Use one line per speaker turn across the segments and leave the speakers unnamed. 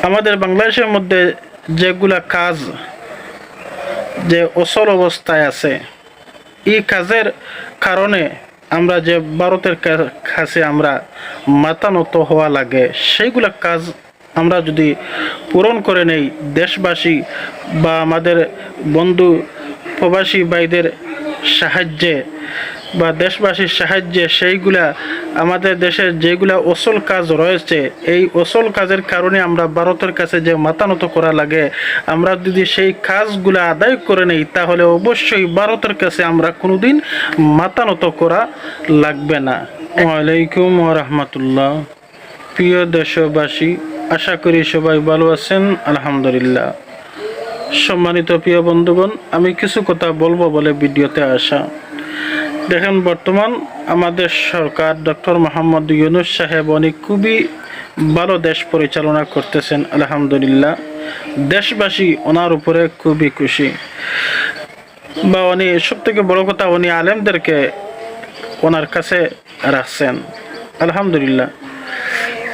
আমাদের বাংলাদেশের মধ্যে যেগুলা কাজ যে অচল অবস্থায় আছে, এই কাজের কারণে আমরা যে ভারতের কাছে আমরা মাথা নত হওয়া লাগে, সেইগুলা কাজ আমরা যদি পূরণ করে নেই দেশবাসী বা আমাদের বন্ধু প্রবাসী ভাইদের সাহায্যে বা দেশবাসীর সাহায্যে, সেইগুলা আমাদের দেশের যেগুলা অসল কাজ রয়েছে, এই অসল কাজের কারণে আমরা ভারতের কাছে যে মাথা নত করা লাগে, আমরা যদি সেই কাজগুলা আদায় করে নেই তাহলে অবশ্যই ভারতের কাছে আমরা কোনোদিন মাথা নত করা লাগবে না। ওয়ালাইকুম ওরহমতুল্লাহ। প্রিয় দেশবাসী, আশা করি সবাই ভালো আছেন, আলহামদুলিল্লাহ। সম্মানিত প্রিয় বন্ধুগণ, আমি কিছু কথা বলবো বলে ভিডিওতে আসা। দেখেন, বর্তমান আমাদের সরকার ডক্টর মোহাম্মদ ইউনূস সাহেব উনি খুবই ভালো দেশ পরিচালনা করতেছেন, আলহামদুলিল্লাহ। দেশবাসী ওনার উপরে খুবই খুশি। বা উনি সবথেকে বড় কথা, উনি আলেমদেরকে ওনার কাছে রাখছেন, আলহামদুলিল্লাহ।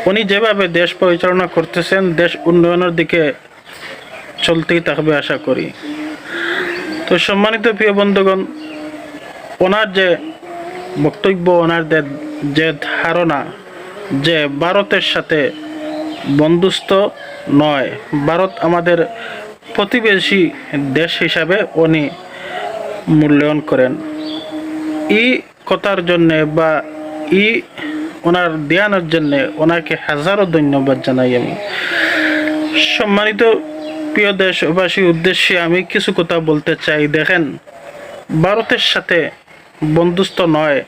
উনি যেভাবে দেশ পরিচালনা করতেছেন, দেশ উন্নয়নের দিকে চলতেই থাকবে আশা করি। তো সম্মানিত প্রিয় বন্ধুগণ, ওনার যে বক্তব্য, ওনার যে ধারণা যে ভারতের সাথে বন্ধুত্ব নয়, ভারত আমাদের প্রতিবেশী দেশ হিসাবে উনি মূল্যায়ন করেন। এই কথার জন্যে বা ওনার ধ্যানের জন্যে ওনাকে হাজারো ধন্যবাদ জানাই আমি। সম্মানিত প্রিয় দেশবাসীর উদ্দেশ্যে আমি কিছু কথা বলতে চাই। দেখেন, ভারতের সাথে বন্ধুত্ব নয়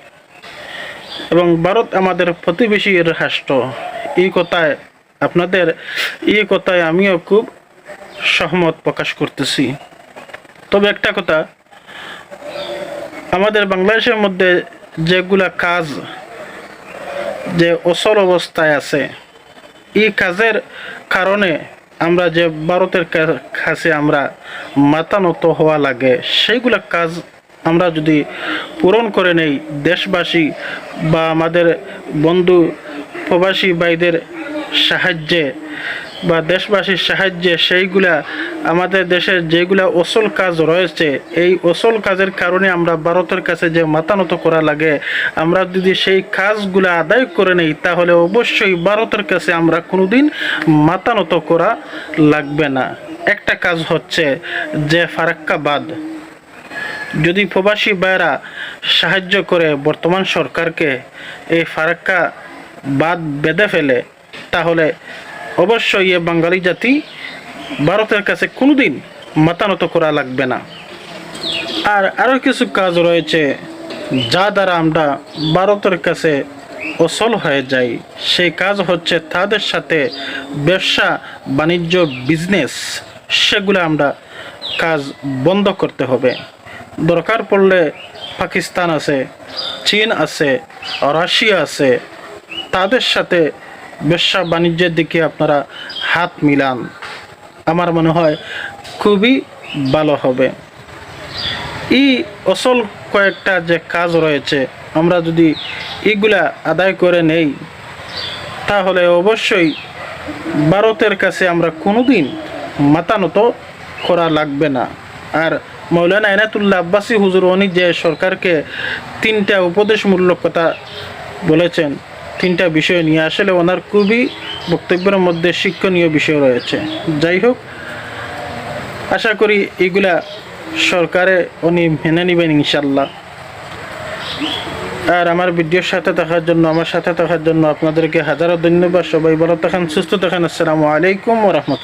এবং ভারত আমাদের প্রতিবেশী রাষ্ট্র, এই কথায় আমিও খুব সহমত প্রকাশ করতেছি। তবে একটা কথা, আমাদের বাংলাদেশের মধ্যে যেগুলা কাজ যে অচল অবস্থায় আছে, এই কাজের কারণে আমরা যে ভারতের কাছে আমরা মাথা নত হওয়া লাগে, সেইগুলা কাজ আমরা যদি পূরণ করে নেই দেশবাসী বা আমাদের বন্ধু প্রবাসী ভাইদের সাহায্যে বা দেশবাসীর সাহায্যে, সেইগুলা আমাদের দেশের যেগুলা অসল কাজ রয়েছে, এই অসল কাজের কারণে আমরা ভারতের কাছে যে মাথা নত করা লাগে, আমরা যদি সেই কাজগুলা আদায় করে নেই তাহলে অবশ্যই ভারতের কাছে আমরা কোনোদিন মাথা নত করা লাগবে না। একটা কাজ হচ্ছে যে ফারাক্কা বাঁধ, যদি প্রবাসী ভাইরা সাহায্য করে বর্তমান সরকারকে এই ফারাক্কা বাঁধ বেঁধে ফেলে, তাহলে অবশ্যই এ বাঙালি জাতি ভারতের কাছে কোনোদিন মাথা নত করা লাগবে না। আর আরও কিছু কাজ রয়েছে যা দ্বারা আমরা ভারতের কাছে অচল হয়ে যাই। সেই কাজ হচ্ছে তাদের সাথে ব্যবসা বাণিজ্য বিজনেস, সেগুলো আমরা কাজ বন্ধ করতে হবে। দরকার পড়লে পাকিস্তান আছে, চীন আছে, রাশিয়া আছে, তাদের সাথে ব্যবসা বাণিজ্যের দিকে আপনারা হাত মিলান, আমার মনে হয় খুবই ভালো হবে। এই অসল কয়েকটা যে কাজ রয়েছে, আমরা যদি এগুলা আদায় করে নেই তাহলে অবশ্যই ভারতের কাছে আমরা কোনোদিন মাথা নত করা লাগবে না। আর মৌলানা এনায়েতুল্লাহ আব্বাসী হুজুর উনি যে সরকারকে 3টা উপদেশমূলক কথা বলেছেন, 3টা বিষয় নিয়ে, আসলে ওনার খুবই বক্তব্যের মধ্যে শিক্ষণীয় বিষয় রয়েছে। যাই হোক, আশা করি এগুলা সরকারে উনি মেনে নেবেন ইনশাল্লাহ। আর আমার ভিডিওর সাথে থাকার জন্য, আমার সাথে থাকার জন্য আপনাদেরকে হাজারো ধন্যবাদ। সবাই ভালো থাকেন, সুস্থ থাকেন। আসসালামু আলাইকুম ওয়া রাহমাতুল্লাহ।